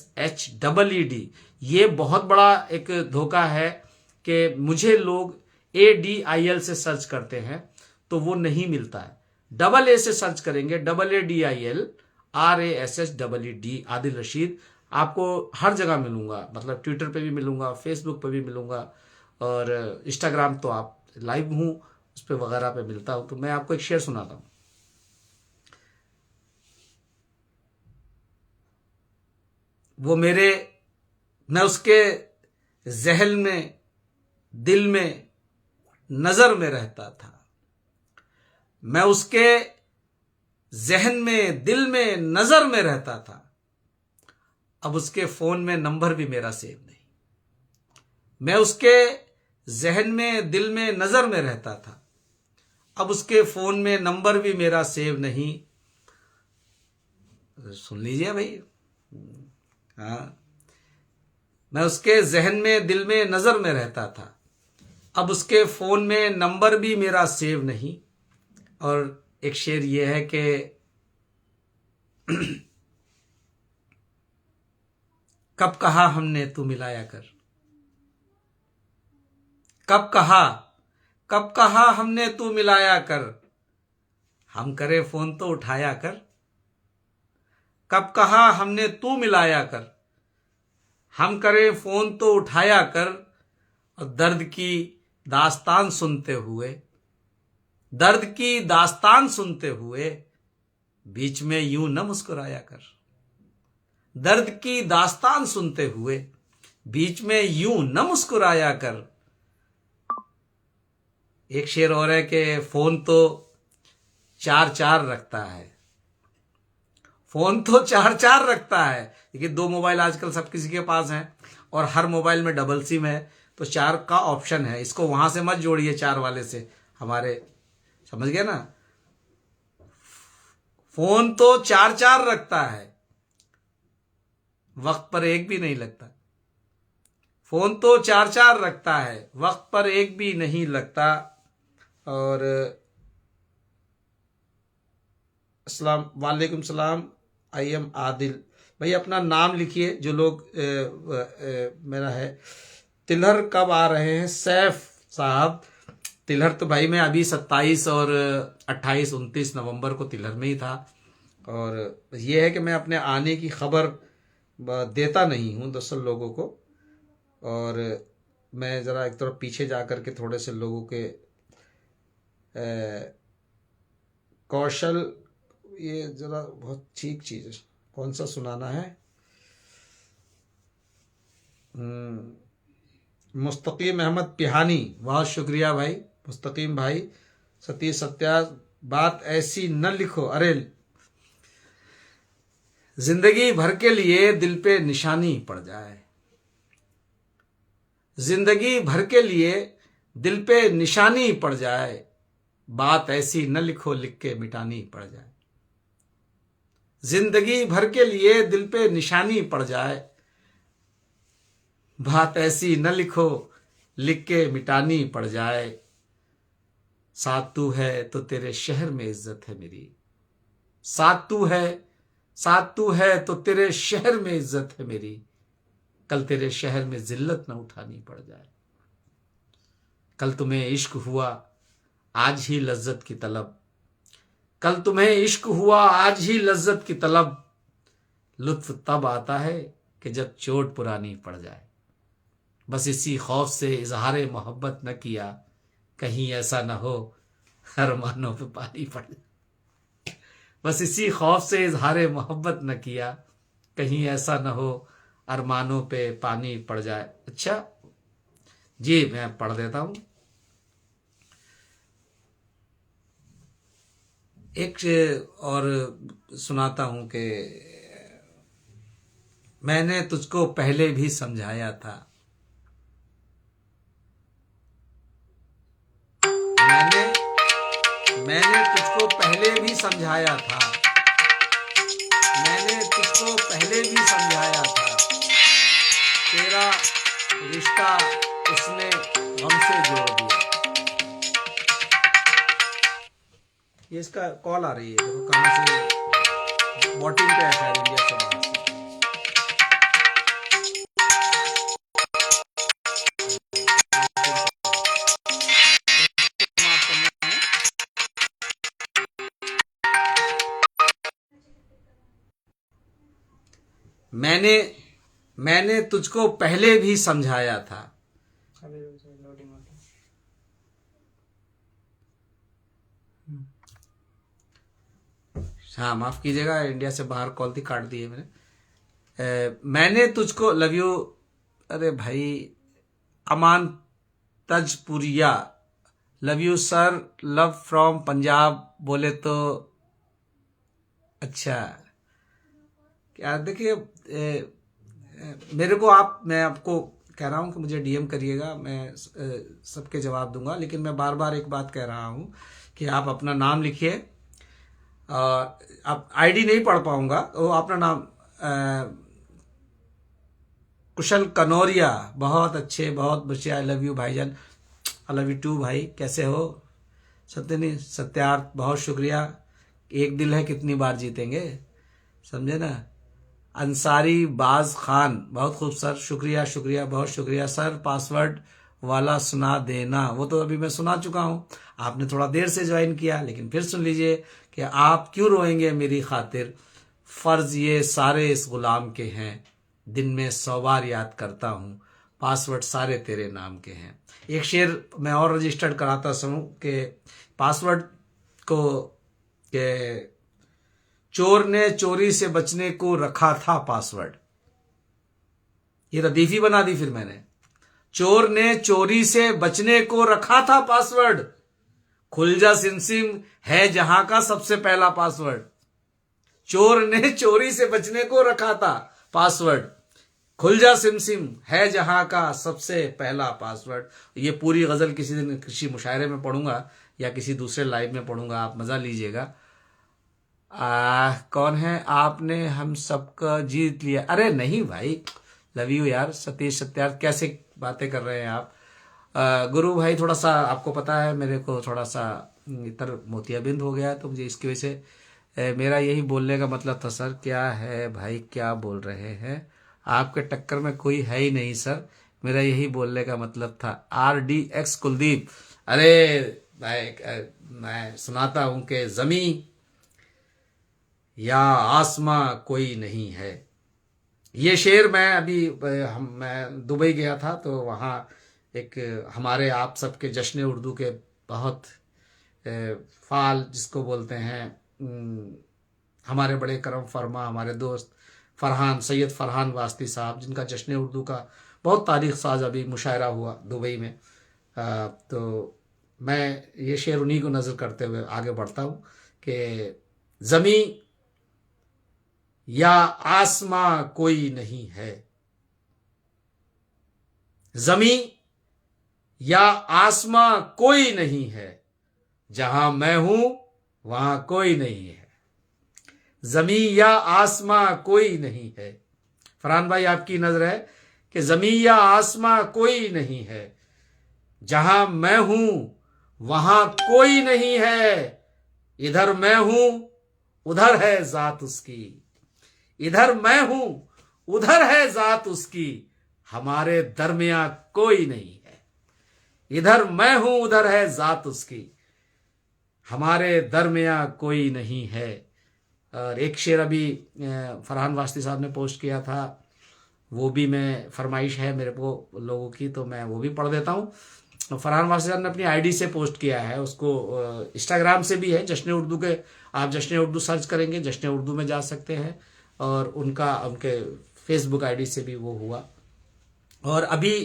RASHEED। ये बहुत बड़ा एक धोखा है कि मुझे लोग ADIL से सर्च करते हैं तो वो नहीं मिलता है। AA से सर्च करेंगे, ADIL RASHEED, आदिल रशीद। आपको हर जगह मिलूंगा, मतलब ट्विटर पे भी मिलूंगा, फेसबुक पे भी मिलूंगा, और इंस्टाग्राम तो आप लाइव हूं उस पर वगैरह पे मिलता हूं। तो मैं आपको एक शेर सुनाता हूं। वो मैं उसके जहन में, दिल में, नजर में रहता था। मैं उसके जहन में, दिल में, नजर में रहता था। अब उसके फोन में नंबर भी मेरा सेव नहीं। मैं उसके जहन में, दिल में, नजर में रहता था। अब उसके फोन में नंबर भी मेरा सेव नहीं। सुन लीजिए भाई। हाँ, मैं उसके जहन में, दिल में, नजर में रहता था। अब उसके फोन में नंबर भी मेरा सेव नहीं। और एक शेर ये है कि कब कहा हमने तू मिलाया कर, कब कहा हमने तू मिलाया कर, हम करे फोन तो उठाया कर। कब कहा हमने तू मिलाया कर, हम करे फोन तो उठाया कर। और दर्द की दास्तान सुनते हुए, दर्द की दास्तान सुनते हुए बीच में यूं न मुस्कुराया कर। दर्द की दास्तान सुनते हुए बीच में यूं न मुस्कुराया कर। एक शेर और है कि फोन तो चार चार रखता है, फोन तो चार चार रखता है। देखिए 2 मोबाइल आजकल सब किसी के पास हैं और हर मोबाइल में डबल सिम है, तो 4 का ऑप्शन है। इसको वहां से मत जोड़िए 4 वाले से, हमारे समझ गए ना। फोन तो चार चार रखता है, वक्त पर एक भी नहीं लगता। फोन तो चार चार रखता है, वक्त पर एक भी नहीं लगता। और अस्सलाम वालेकुम सलाम, आई एम आदिल। भाई अपना नाम लिखिए जो लोग मेरा है। तिलहर कब आ रहे हैं सैफ साहब? तिलहर तो भाई मैं अभी 27 और 28 29 नवंबर को तिलहर में ही था। और ये है कि मैं अपने आने की खबर देता नहीं हूँ दरअसल लोगों को। और मैं ज़रा एक तरफ पीछे जा कर के थोड़े से लोगों के कौशल, ये ज़रा बहुत ठीक चीज़ है। कौन सा सुनाना है? मुस्तकीम अहमद पिहानी, बहुत शुक्रिया भाई मुस्तकीम भाई। सतीश सत्या, बात ऐसी न लिखो, अरे जिंदगी भर के लिए दिल पे निशानी पड़ जाए, जिंदगी भर के लिए दिल पे निशानी पड़ जाए। बात ऐसी न लिखो, लिख के मिटानी पड़ जाए। जिंदगी भर के लिए दिल पे निशानी पड़ जाए। बात ऐसी न लिखो, लिख के मिटानी पड़ जाए। साथ तू है तो तेरे शहर में इज्जत है मेरी, साथ तू है, साथ तू है तो तेरे शहर में इज्जत है मेरी। कल तेरे शहर में जिल्लत न उठानी पड़ जाए। कल तुम्हें इश्क हुआ आज ही लज्जत की तलब, कल तुम्हें इश्क हुआ आज ही लज्जत की तलब। लुत्फ तब आता है कि जब चोट पुरानी पड़ जाए। बस इसी खौफ से इजहार मोहब्बत न किया, कहीं ऐसा न हो अरमानों पे पानी पड़ जाए। बस इसी खौफ से इजहार मोहब्बत न किया, कहीं ऐसा न हो अरमानों पे पानी पड़ जाए। अच्छा जी, मैं पढ़ देता हूं। एक और सुनाता हूं कि मैंने तुझको पहले भी समझाया था, मैंने तुझको पहले भी समझाया था, मैंने तुझको पहले भी समझाया था। तेरा रिश्ता उसने गम से जोड़ दिया। ये इसका कॉल आ रही है, देखो कहाँ से, वॉटिंग पे है शायद, इंडिया से बाहर से। मैंने तुझको पहले भी समझाया था। हाँ माफ कीजिएगा, इंडिया से बाहर कॉल थी, काट दी है मैंने। मैंने तुझको लव यू, अरे भाई Aman Tajpuria, love you sir, love from Punjab बोले तो अच्छा। क्या देखिए मेरे को मैं आपको कह रहा हूँ कि मुझे डीएम करिएगा, मैं सबके जवाब दूंगा। लेकिन मैं बार बार एक बात कह रहा हूँ कि आप अपना नाम लिखिए। आप आईडी नहीं पढ़ पाऊंगा तो अपना नाम कुशल कनौरिया, बहुत अच्छे, बहुत बच्चे, आई लव यू भाईजान, आई लव यू टू भाई। कैसे हो? सत्यार्थ बहुत शुक्रिया। एक दिल है कितनी बार जीतेंगे, समझे ना। अंसारी बाज खान, बहुत खूब सर, शुक्रिया शुक्रिया, बहुत शुक्रिया सर। पासवर्ड वाला सुना देना, वो तो अभी मैं सुना चुका हूं, आपने थोड़ा देर से ज्वाइन किया, लेकिन फिर सुन लीजिए कि आप क्यों रोएंगे मेरी खातिर, फर्ज ये सारे इस गुलाम के हैं, दिन में 100 बार याद करता हूं, पासवर्ड सारे तेरे नाम के हैं। एक शेर मैं और रजिस्टर्ड कराता हूं कि पासवर्ड को के चोर ने चोरी से बचने को रखा था पासवर्ड, ये रदीफी बना दी फिर मैंने। चोर ने चोरी से बचने को रखा था पासवर्ड, खुल जा सिमसिम है जहां का सबसे पहला पासवर्ड। चोर ने चोरी से बचने को रखा था पासवर्ड, खुल जा सिमसिम है जहां का सबसे पहला पासवर्ड। ये पूरी गजल किसी दिन किसी मुशायरे में पढ़ूंगा या किसी दूसरे लाइव में पढ़ूंगा, आप मजा लीजिएगा। कौन है आपने हम सबका जीत लिया? अरे नहीं भाई, लव यू यार, सतीश सत्यार्थ, कैसे बातें कर रहे हैं आप? गुरु भाई थोड़ा सा आपको पता है मेरे को थोड़ा सा इतर मोतियाबिंद हो गया है, तो मुझे इसकी वजह से मेरा यही बोलने का मतलब था सर। क्या है भाई, क्या बोल रहे हैं? आपके टक्कर में कोई है ही नहीं सर, मेरा यही बोलने का मतलब था। RDX कुलदीप, अरे भाई मैं सुनाता हूं कि जमी या आसमां कोई नहीं है, ये शेर मैं अभी मैं दुबई गया था, तो वहाँ एक हमारे आप सबके जश्न उर्दू के बहुत फाल जिसको बोलते हैं, हमारे बड़े करम फरमा हमारे दोस्त फरहान, सैयद फरहान वास्ती साहब, जिनका जश्न उर्दू का बहुत तारीख साज अभी मुशायरा हुआ दुबई में। तो मैं ये शेर उन्हीं को नज़र करते हुए आगे बढ़ता हूँ कि ज़मी या आसमां कोई नहीं है, ज़मी या आसमां कोई नहीं है, जहां मैं हूं वहां कोई नहीं है। ज़मी या आसमां कोई नहीं है। फरहान भाई आपकी नजर है कि ज़मी या आसमां कोई नहीं है, जहां मैं हूं वहां कोई नहीं है। इधर मैं हूं उधर है जात उसकी, इधर मैं हूं उधर है जात उसकी, हमारे दरमियां कोई नहीं है। इधर मैं हूं उधर है जात उसकी, हमारे दरमियां कोई नहीं है। और एक शेर अभी फरहान वास्ती साहब ने पोस्ट किया था, वो भी मैं फरमाइश है मेरे को लोगों की, तो मैं वो भी पढ़ देता हूँ। फरहान वास्ती साहब ने अपनी आईडी से पोस्ट किया है, उसको इंस्टाग्राम से भी है, जश्न उर्दू के, आप जश्न उर्दू सर्च करेंगे जश्न उर्दू में जा सकते हैं, और उनके फेसबुक आईडी से भी वो हुआ। और अभी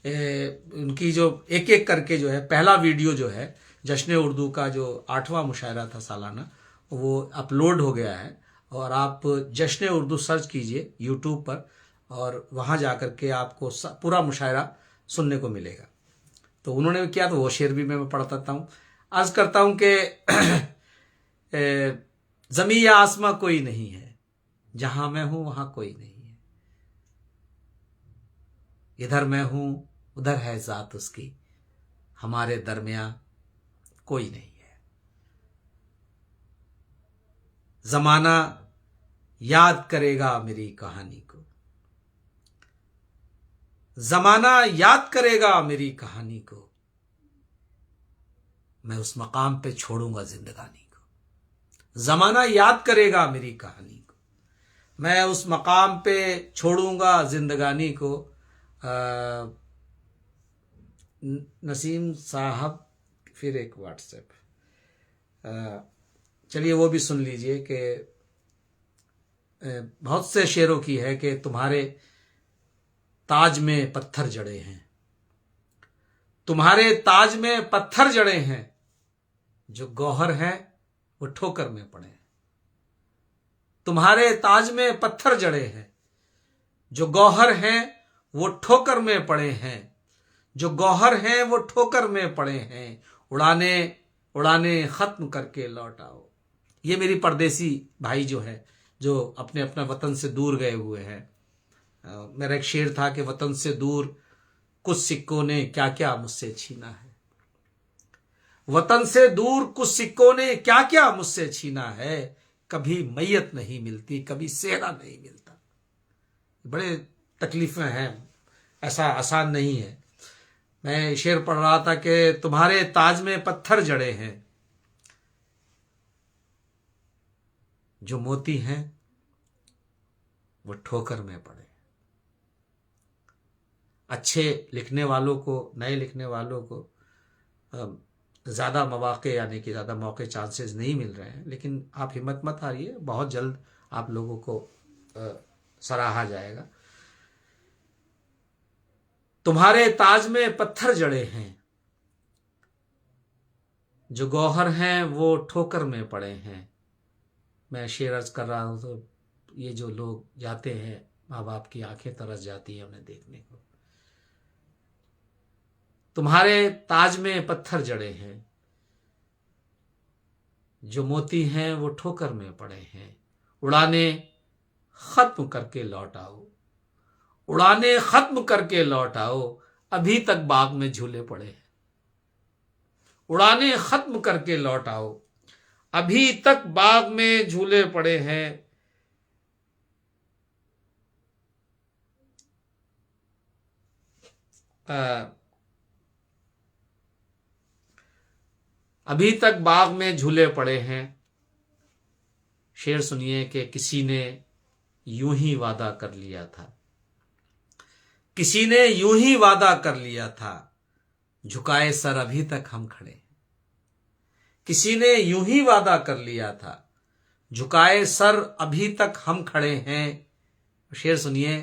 उनकी जो एक एक करके जो है पहला वीडियो जो है जश्न उर्दू का जो 8वां मुशायरा था सालाना, वो अपलोड हो गया है। और आप जश्न उर्दू सर्च कीजिए यूट्यूब पर, और वहाँ जा कर के आपको पूरा मुशायरा सुनने को मिलेगा। तो उन्होंने किया, तो वो शेर भी मैं पढ़ता हूँ। अर्ज करता हूँ कि ज़मी या आसमां कोई नहीं है, जहां मैं हूं वहां कोई नहीं है। इधर मैं हूं उधर है जात उसकी, हमारे दरमियां कोई नहीं है। जमाना याद करेगा मेरी कहानी को, जमाना याद करेगा मेरी कहानी को, मैं उस मकाम पे छोड़ूंगा जिंदगानी को। जमाना याद करेगा मेरी कहानी को, मैं उस मकाम पे छोड़ूंगा जिंदगानी को। नसीम साहब फिर एक व्हाट्सएप, चलिए वो भी सुन लीजिए कि बहुत से शेरों की है कि तुम्हारे ताज में पत्थर जड़े हैं, तुम्हारे ताज में पत्थर जड़े हैं, जो गौहर हैं वो ठोकर में पड़े हैं। तुम्हारे ताज में पत्थर जड़े हैं, जो गौहर हैं वो ठोकर में पड़े हैं, जो गौहर हैं वो ठोकर में पड़े हैं। उड़ाने उड़ाने खत्म करके लौट आओ। ये मेरी परदेसी भाई जो है, जो अपने अपने वतन से दूर गए हुए हैं। मेरा एक शेर था कि वतन से दूर कुछ सिक्कों ने क्या क्या मुझसे छीना है, वतन से दूर कुछ सिक्कों ने क्या क्या मुझसे छीना है। कभी मैयत नहीं मिलती, कभी सेहरा नहीं मिलता, बड़े तकलीफें हैं, ऐसा आसान नहीं है। मैं शेर पढ़ रहा था कि तुम्हारे ताज में पत्थर जड़े हैं, जो मोती हैं वो ठोकर में पड़े। अच्छे लिखने वालों को, नए लिखने वालों को ज़्यादा मौके, यानी कि ज़्यादा मौके, चांसेस नहीं मिल रहे हैं, लेकिन आप हिम्मत मत हारिए, बहुत जल्द आप लोगों को सराहा जाएगा। तुम्हारे ताज में पत्थर जड़े हैं, जो गौहर हैं वो ठोकर में पड़े हैं। मैं शेर अर्ज कर रहा हूं तो ये जो लोग जाते हैं, माँ बाप की आंखें तरस जाती हैं उन्हें देखने को। तुम्हारे ताज में पत्थर जड़े हैं, जो मोती हैं वो ठोकर में पड़े हैं। उड़ाने खत्म करके लौट आओ, उड़ाने खत्म करके लौट आओ, अभी तक बाग में झूले पड़े हैं। उड़ाने खत्म करके लौट आओ, अभी तक बाग में झूले पड़े हैं। अभी तक बाग में झूले पड़े हैं। शेर सुनिए कि किसी ने यूं ही वादा कर लिया था, किसी ने यूं ही वादा कर लिया था, झुकाए सर अभी तक हम खड़े हैं। किसी ने यूं ही वादा कर लिया था, झुकाए सर अभी तक हम खड़े हैं। शेर सुनिए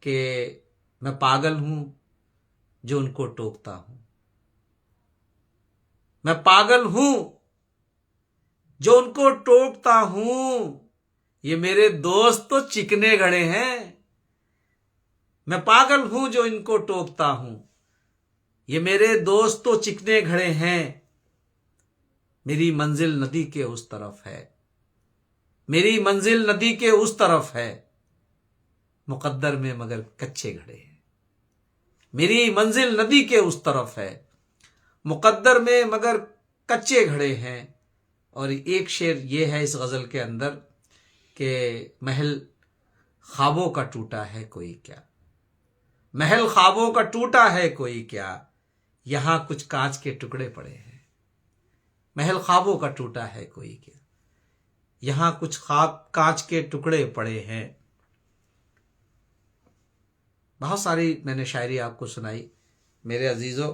कि मैं पागल हूं जो उनको टोकता हूं, मैं पागल हूं जो उनको टोकता हूं, ये मेरे दोस्त तो चिकने घड़े हैं। मैं पागल हूं जो इनको टोकता हूं, ये मेरे दोस्त तो चिकने घड़े हैं। मेरी मंजिल नदी के उस तरफ है, मेरी मंजिल नदी के उस तरफ है, मुकद्दर में मगर कच्चे घड़े हैं। मेरी मंजिल नदी के उस तरफ है, मुकद्दर में मगर कच्चे घड़े हैं। और एक शेर ये है इस गजल के अंदर कि महल ख्वाबों का टूटा है कोई क्या, महल ख्वाबों का टूटा है कोई क्या, यहां कुछ कांच के टुकड़े पड़े हैं। महल ख्वाबों का टूटा है कोई क्या, यहां कुछ ख्वाब कांच के टुकड़े पड़े हैं। बहुत सारी मैंने शायरी आपको सुनाई मेरे अजीजों।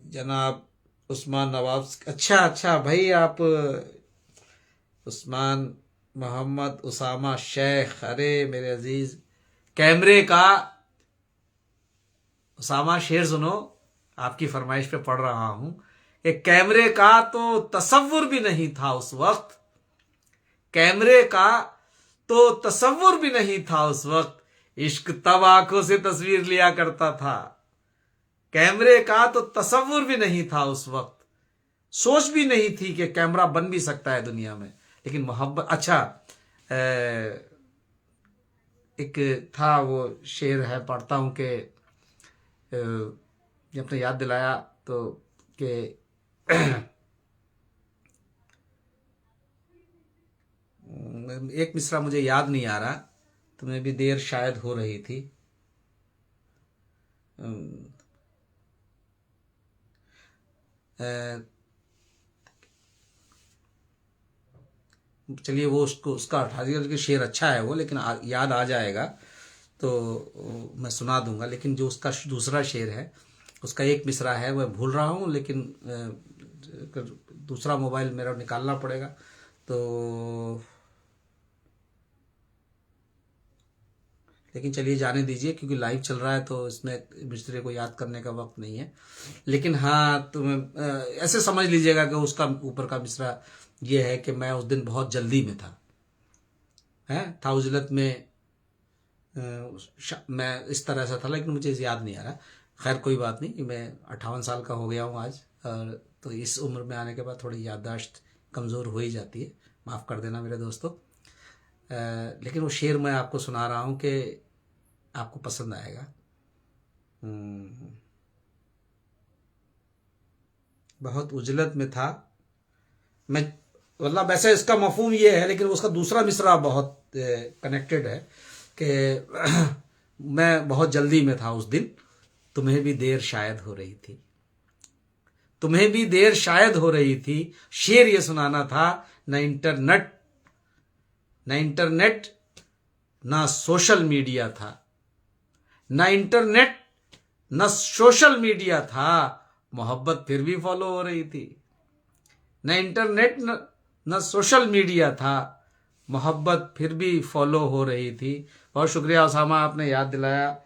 जनाब उस्मान नवाब, अच्छा भाई, आप उस्मान मोहम्मद उसामा शेख, अरे मेरे अजीज कैमरे का उसामा, शेर सुनो, आपकी फरमाइश पे पढ़ रहा हूं। एक कैमरे का तो तसव्वुर भी नहीं था उस वक्त, कैमरे का तो तसव्वुर भी नहीं था उस वक्त, इश्क तब आंखों से तस्वीर लिया करता था। कैमरे का तो तसव्वुर भी नहीं था उस वक्त, सोच भी नहीं थी कि कैमरा बन भी सकता है दुनिया में। लेकिन मोहब्बत, अच्छा एक था वो शेर है, पढ़ता हूं कि जब ने याद दिलाया तो कि एक मिसरा मुझे याद नहीं आ रहा, तुम्हें भी देर शायद हो रही थी। चलिए वो उसका हटा दिया, कि शेर अच्छा है वो, लेकिन याद आ जाएगा तो मैं सुना दूंगा। लेकिन जो उसका दूसरा शेर है, उसका एक मिसरा है, वह भूल रहा हूँ, लेकिन दूसरा मोबाइल मेरा निकालना पड़ेगा। तो लेकिन चलिए जाने दीजिए, क्योंकि लाइव चल रहा है तो इसमें मिस्त्री को याद करने का वक्त नहीं है। लेकिन हाँ, तुम्हें ऐसे समझ लीजिएगा कि उसका ऊपर का मिसरा ये है कि मैं उस दिन बहुत जल्दी में था उजलत में, मैं इस तरह से था, लेकिन मुझे याद नहीं आ रहा। खैर कोई बात नहीं, मैं 58 साल का हो गया हूँ आज, और तो इस उम्र में आने के बाद थोड़ी याददाश्त कमज़ोर हो ही जाती है, माफ़ कर देना मेरे दोस्तों। लेकिन वो शेर मैं आपको सुना रहा हूँ कि आपको पसंद आएगा। बहुत उजलत में था मैं, मतलब वैसे इसका मफहूम ये है, लेकिन उसका दूसरा मिसरा बहुत कनेक्टेड है कि मैं बहुत जल्दी में था उस दिन, तुम्हें भी देर शायद हो रही थी, तुम्हें भी देर शायद हो रही थी। शेर ये सुनाना था, न इंटरनेट ना सोशल मीडिया था, ना इंटरनेट न सोशल मीडिया था, मोहब्बत फिर भी फॉलो हो रही थी। न इंटरनेट न सोशल मीडिया था, मोहब्बत फिर भी फॉलो हो रही थी। बहुत शुक्रिया उसामा, आपने याद दिलाया,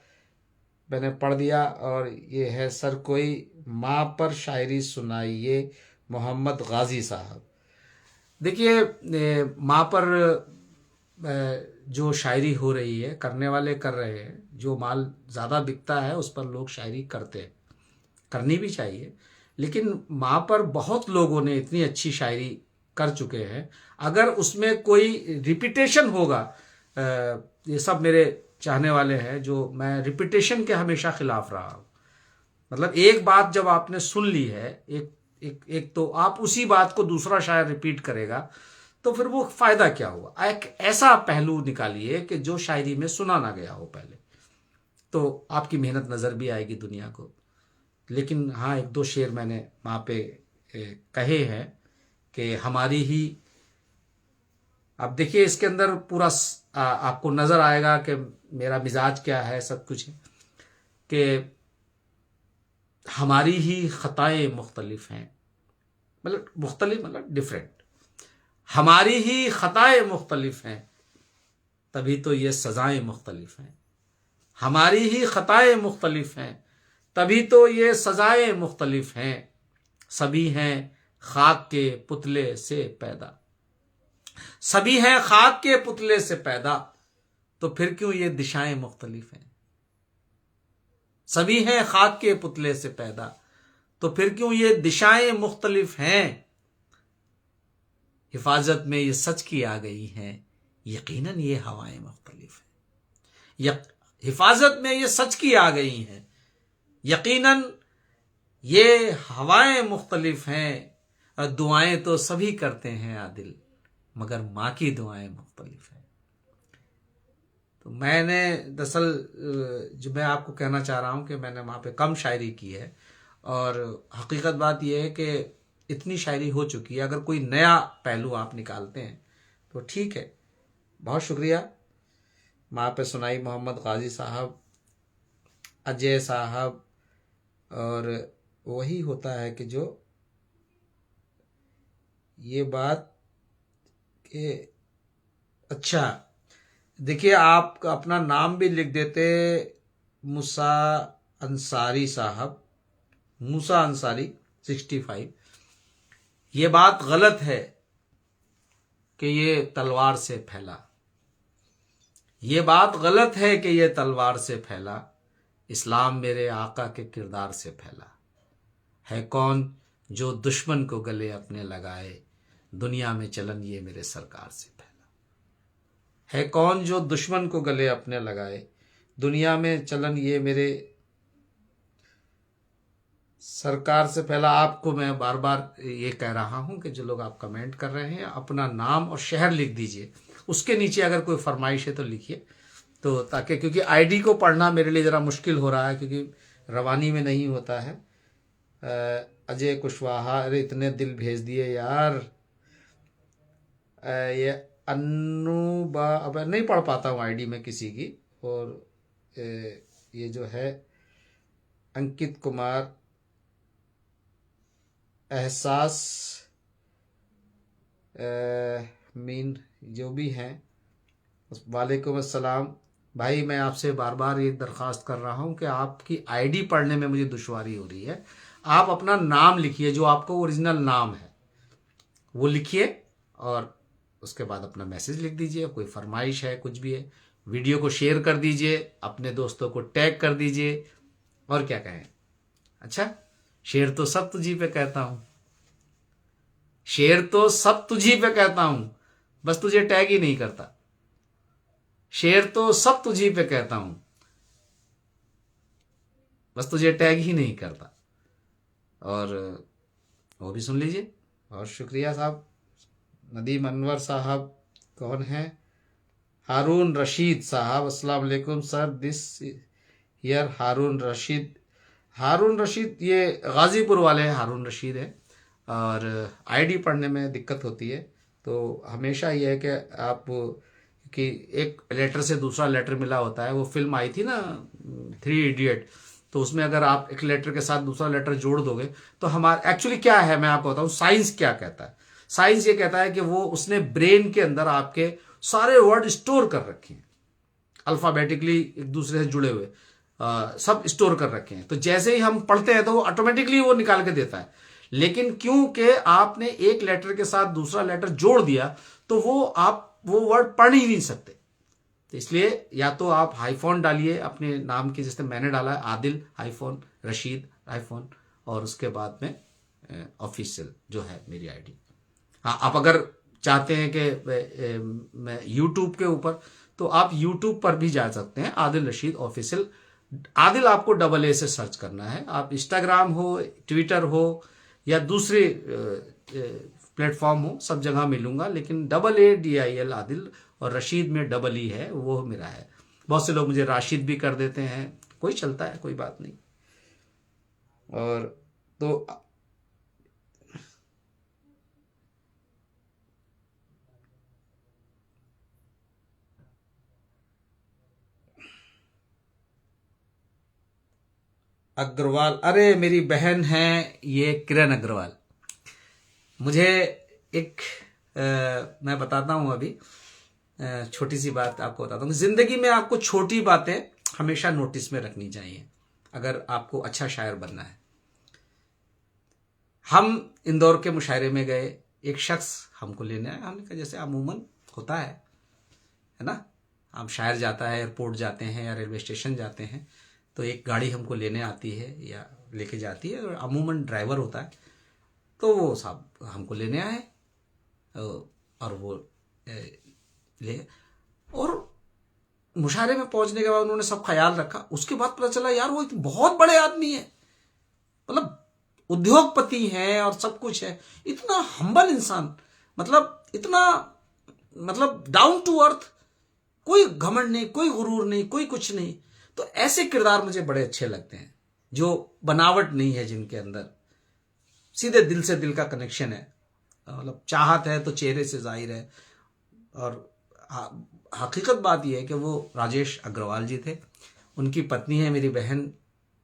मैंने पढ़ दिया। और ये है, सर कोई माँ पर शायरी सुनाइए, मोहम्मद गाजी साहब। देखिए, माँ पर जो शायरी हो रही है, करने वाले कर रहे हैं, जो माल ज़्यादा बिकता है उस पर लोग शायरी करते हैं, करनी भी चाहिए। लेकिन माँ पर बहुत लोगों ने इतनी अच्छी शायरी कर चुके हैं, अगर उसमें कोई रिपीटेशन होगा, ये सब मेरे चाहने वाले हैं, जो मैं रिपीटेशन के हमेशा खिलाफ रहा हूँ। मतलब एक बात जब आपने सुन ली है, एक तो आप उसी बात को दूसरा शायर रिपीट करेगा, तो फिर वो फायदा क्या हुआ। एक ऐसा पहलू निकालिए कि जो शायरी में सुना ना गया हो पहले, तो आपकी मेहनत नजर भी आएगी दुनिया को। लेकिन हाँ, एक दो शेर मैंने वहाँ पे कहे हैं कि हमारी ही, अब देखिए इसके अंदर पूरा आपको नजर आएगा कि मेरा मिजाज क्या है, सब कुछ है कि हमारी ही खताएं मुख्तलिफ हैं, मतलब मुख्तलिफ मतलब डिफरेंट, हमारी ही खताएं मुख्तलिफ हैं, तभी तो ये सजाएं मुख्तलिफ हैं। हमारी ही खताएं मुख्तलिफ हैं, तभी तो ये सजाएं मुख्तलिफ हैं। सभी हैं खाक के पुतले से पैदा, सभी हैं खाक के पुतले से पैदा, तो फिर क्यों ये दिशाएं मुख्तलिफ हैं। सभी हैं खाक के पुतले से पैदा, तो फिर क्यों ये दिशाएं मुख्तलिफ हैं। हिफाजत में ये सच की आ गई हैं, यकीनन ये हवाएं मुख्तलिफ हैं। हिफाजत में ये सच की आ गई हैं, यकीनन ये हवाएं मुख्तलिफ हैं। और दुआएं तो सभी करते हैं आदिल, मगर माँ की दुआएं मुख्तलिफ हैं। तो मैंने दरअसल जो मैं आपको कहना चाह रहा हूँ कि मैंने वहाँ पे कम शायरी की है, और हकीकत बात यह है कि इतनी शायरी हो चुकी है। अगर कोई नया पहलू आप निकालते हैं तो ठीक है, बहुत शुक्रिया। माँ पे सुनाई मोहम्मद गाजी साहब, अजय साहब, और वही होता है कि जो ये बात कि अच्छा, देखिए आप अपना नाम भी लिख देते, मूसा अंसारी साहब, मूसा अंसारी 65। ये बात गलत है कि ये तलवार से फैला, ये बात गलत है कि ये तलवार से फैला, इस्लाम मेरे आका के किरदार से फैला। है कौन जो दुश्मन को गले अपने लगाए, दुनिया में चलन ये मेरे सरकार से फैला। है कौन जो दुश्मन को गले अपने लगाए, दुनिया में चलन ये मेरे सरकार से फैला। आपको मैं बार बार ये कह रहा हूं कि जो लोग आप कमेंट कर रहे हैं, अपना नाम और शहर लिख दीजिए, उसके नीचे अगर कोई फरमाइश है तो लिखिए, तो ताकि, क्योंकि आईडी को पढ़ना मेरे लिए ज़रा मुश्किल हो रहा है, क्योंकि रवानी में नहीं होता है। अजय कुशवाहा, अरे इतने दिल भेज दिए यार। ये अन्नूबा, अब नहीं पढ़ पाता हूँ आईडी में किसी की। और ये जो है अंकित कुमार, एहसास, मीन, जो भी हैं, वालेकुम अस्सलाम। भाई मैं आपसे बार बार ये दरख्वास्त कर रहा हूँ कि आपकी आईडी पढ़ने में मुझे दुश्वारी हो रही है। आप अपना नाम लिखिए, जो आपको ओरिजिनल नाम है वो लिखिए, और उसके बाद अपना मैसेज लिख दीजिए। कोई फरमाइश है, कुछ भी है, वीडियो को शेयर कर दीजिए, अपने दोस्तों को टैग कर दीजिए, और क्या कहें। अच्छा, शेर तो सब तुझी पे कहता हूं, शेर तो सब तुझी पे कहता हूं, बस तुझे टैग ही नहीं करता। शेर तो सब तुझी पे कहता हूं, बस तुझे टैग ही नहीं करता। और वो भी सुन लीजिए। और शुक्रिया साहब। नदीम अनवर साहब कौन है? हारून रशीद साहब, अस्सलाम वालेकुम सर, दिस हियर हारून रशीद। हारून रशीद ये गाज़ीपुर वाले हैं, हारून रशीद है। और आईडी पढ़ने में दिक्कत होती है, तो हमेशा ये है कि आप कि एक लेटर से दूसरा लेटर मिला होता है। वो फिल्म आई थी ना 3 इडियट, तो उसमें अगर आप एक लेटर के साथ दूसरा लेटर जोड़ दोगे तो हमारा एक्चुअली क्या है, मैं आपको बताऊं साइंस क्या कहता है। साइंस ये कहता है कि वो उसने ब्रेन के अंदर आपके सारे वर्ड स्टोर कर रखे हैं, अल्फाबेटिकली एक दूसरे से जुड़े हुए सब स्टोर कर रखे हैं। तो जैसे ही हम पढ़ते हैं तो वो ऑटोमेटिकली वो निकाल के देता है। लेकिन क्योंकि आपने एक लेटर के साथ दूसरा लेटर जोड़ दिया तो वो वर्ड पढ़ ही नहीं सकते। तो इसलिए या तो आप हाईफोन डालिए अपने नाम की, जैसे मैंने डाला है आदिल हाईफोन रशीद हाईफोन, और उसके बाद में ऑफिशियल जो है मेरी आईडी। हाँ, आप अगर चाहते हैं कि मैं यूट्यूब के ऊपर, तो आप यूट्यूब पर भी जा सकते हैं, आदिल रशीद ऑफिशियल। आदिल आपको AA से सर्च करना है। आप इंस्टाग्राम हो, ट्विटर हो या दूसरे प्लेटफॉर्म हो, सब जगह मिलूंगा, लेकिन AADIL आदिल, और रशीद में EE है, वो मेरा है। बहुत से लोग मुझे राशिद भी कर देते हैं, कोई चलता है, कोई बात नहीं। और तो अग्रवाल, अरे मेरी बहन है ये किरण अग्रवाल। मुझे एक मैं बताता हूं अभी, छोटी सी बात आपको बताता हूँ। जिंदगी में आपको छोटी बातें हमेशा नोटिस में रखनी चाहिए अगर आपको अच्छा शायर बनना है। हम इंदौर के मुशायरे में गए, एक शख्स हमको लेने आया। हमने कहा जैसे अमूमन होता है ना, हम शायर जाता है, एयरपोर्ट जाते हैं या रेलवे स्टेशन जाते हैं, तो एक गाड़ी हमको लेने आती है या लेके जाती है, और अमूमन ड्राइवर होता है। तो वो साहब हमको लेने आए और वो ले, और मुशायरे में पहुंचने के बाद उन्होंने सब ख्याल रखा। उसके बाद पता चला यार वो बहुत बड़े आदमी है, मतलब उद्योगपति हैं और सब कुछ है। इतना हम्बल इंसान, मतलब इतना मतलब डाउन टू अर्थ, कोई घमंड नहीं, कोई गुरूर नहीं, कोई कुछ नहीं। तो ऐसे किरदार मुझे बड़े अच्छे लगते हैं, जो बनावट नहीं है, जिनके अंदर सीधे दिल से दिल का कनेक्शन है। मतलब चाहत है तो चेहरे से जाहिर है। और हकीकत बात यह है कि वो राजेश अग्रवाल जी थे, उनकी पत्नी है मेरी बहन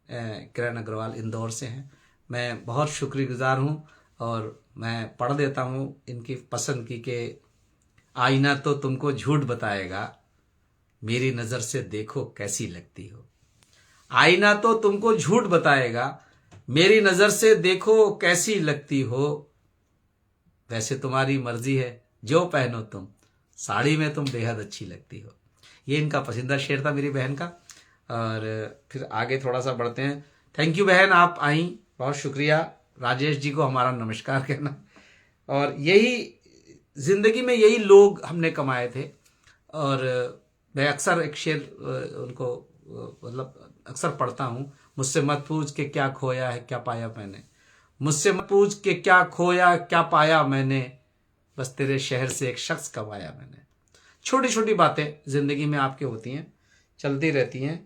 किरण अग्रवाल, इंदौर से हैं। मैं बहुत शुक्रगुजार हूँ, और मैं पढ़ देता हूँ इनकी पसंद की कि आईना तो तुमको झूठ बताएगा, मेरी नज़र से देखो कैसी लगती हो। आईना तो तुमको झूठ बताएगा, मेरी नज़र से देखो कैसी लगती हो। वैसे तुम्हारी मर्जी है, जो पहनो तुम, साड़ी में तुम बेहद अच्छी लगती हो। ये इनका पसंदीदा शेर था मेरी बहन का। और फिर आगे थोड़ा सा बढ़ते हैं। थैंक यू बहन, आप आई, बहुत शुक्रिया। राजेश जी को हमारा नमस्कार कहना। और यही जिंदगी में यही लोग हमने कमाए थे। और मैं अक्सर एक शेर उनको मतलब अक्सर पढ़ता हूँ, मुझसे मत पूछ के क्या खोया है क्या पाया मैंने, मुझसे मत पूछ के क्या खोया क्या पाया मैंने, बस तेरे शहर से एक शख्स कमाया मैंने। छोटी छोटी बातें जिंदगी में आपके होती हैं, चलती रहती हैं।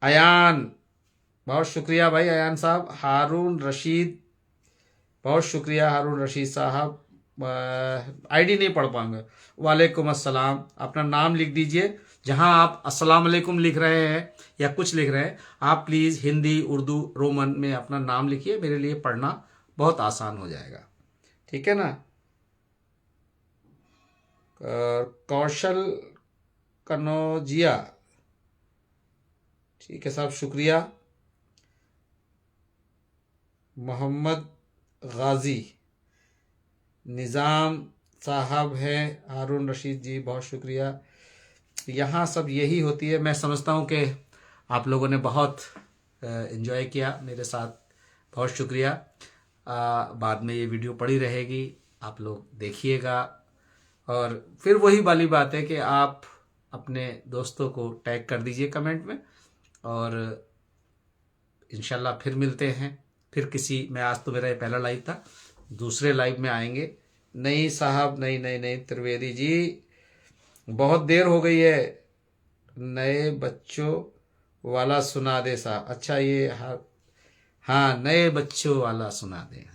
अयान, बहुत शुक्रिया भाई अयान साहब। हारून रशीद, बहुत शुक्रिया हारून रशीद साहब। आईडी नहीं पढ़ पाऊंगा। वालेकुम अस्सलाम, अपना नाम लिख दीजिए। जहां आप अस्सलाम वालेकुम लिख रहे हैं या कुछ लिख रहे हैं, आप प्लीज़ हिंदी उर्दू रोमन में अपना नाम लिखिए, मेरे लिए पढ़ना बहुत आसान हो जाएगा, ठीक है ना। कौशल कनौजिया, ठीक है साहब, शुक्रिया। मोहम्मद गाजी, निज़ाम साहब हैं, हारून रशीद जी बहुत शुक्रिया। यहाँ सब यही होती है। मैं समझता हूँ कि आप लोगों ने बहुत एंजॉय किया मेरे साथ, बहुत शुक्रिया। बाद में ये वीडियो पड़ी रहेगी, आप लोग देखिएगा। और फिर वही वाली बात है कि आप अपने दोस्तों को टैग कर दीजिए कमेंट में, और इंशाल्लाह फिर मिलते हैं। फिर किसी, मैं आज तो मेरा ये पहला लाइव था, दूसरे लाइव में आएंगे। नहीं साहब, नहीं नहीं नहीं त्रिवेदी जी, बहुत देर हो गई है, नए बच्चों वाला सुना दे साहब। अच्छा ये हाँ नए बच्चों वाला सुना दे।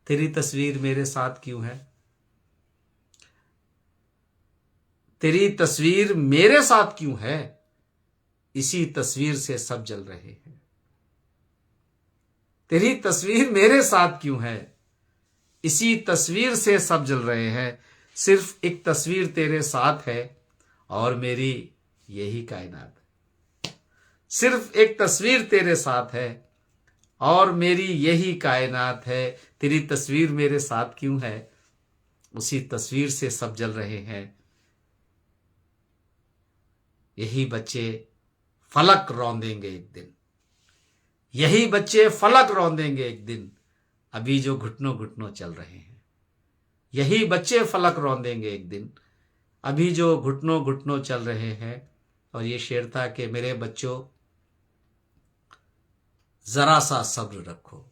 तेरी तस्वीर मेरे साथ क्यों है, तेरी तस्वीर मेरे साथ क्यों है, इसी तस्वीर से सब जल रहे हैं। तेरी तस्वीर मेरे साथ क्यों है, इसी तस्वीर से सब जल रहे हैं। सिर्फ एक तस्वीर तेरे साथ है और मेरी यही कायनात है। सिर्फ एक तस्वीर तेरे साथ है और मेरी यही कायनात है। तेरी तस्वीर मेरे साथ क्यों है, उसी तस्वीर से सब जल रहे हैं। यही बच्चे फलक रौंदेंगे एक दिन, यही बच्चे फलक रौंदेंगे एक दिन, अभी जो घुटनों घुटनों चल रहे हैं। यही बच्चे फलक रौंदेंगे एक दिन, अभी जो घुटनों घुटनों चल रहे हैं। और ये शेर था कि मेरे बच्चों जरा सा सब्र रखो,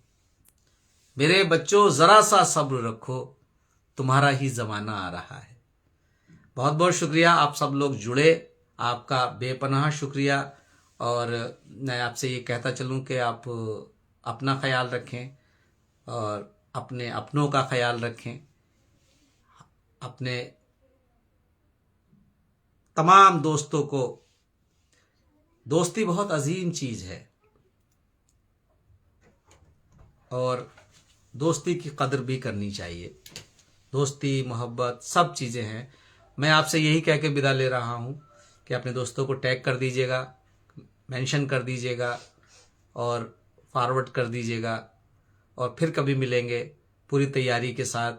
मेरे बच्चों जरा सा सब्र रखो, तुम्हारा ही जमाना आ रहा है। बहुत बहुत शुक्रिया, आप सब लोग जुड़े, आपका बेपनाह शुक्रिया। और मैं आपसे ये कहता चलूं कि आप अपना ख्याल रखें और अपने अपनों का ख्याल रखें। अपने तमाम दोस्तों को, दोस्ती बहुत अजीम चीज़ है और दोस्ती की कदर भी करनी चाहिए। दोस्ती मोहब्बत सब चीज़ें हैं। मैं आपसे यही कह के विदा ले रहा हूँ कि अपने दोस्तों को टैग कर दीजिएगा, मेंशन कर दीजिएगा और फॉरवर्ड कर दीजिएगा। और फिर कभी मिलेंगे पूरी तैयारी के साथ।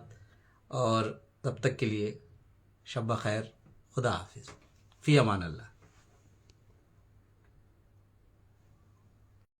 और तब तक के लिए शब खैर, खुदा हाफिज़, फ़ी अमान अल्लाह।